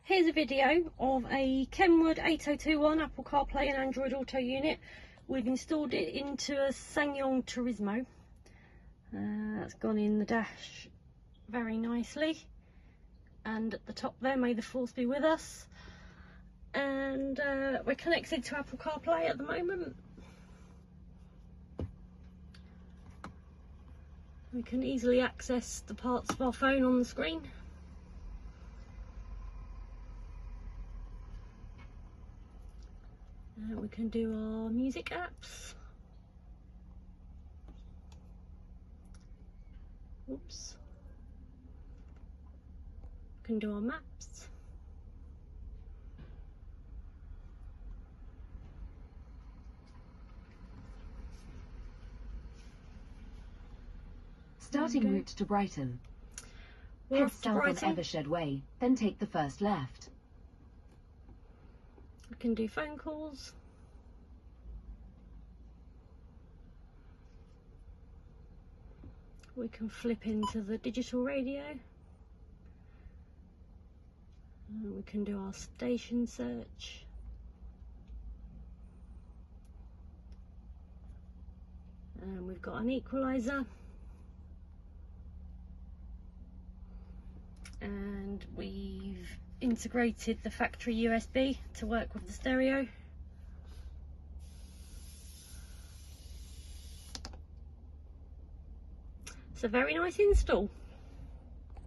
Here's a video of a KENWOOD 8021 Apple CarPlay and Android Auto unit. We've installed it into a SsangYong Turismo. That's gone in the dash very nicely. And at the top there, may the force be with us. And we're connected to Apple CarPlay at the moment. We can easily access the parts of our phone on the screen. We can do our music apps. Oops. We can do our maps. Starting route to Brighton. Head south on Evershed Way, then take the first left. We can do phone calls. We can flip into the digital radio. We can do our station search. And we've got an equalizer. And we've integrated the factory USB to work with the stereo. It's a very nice install.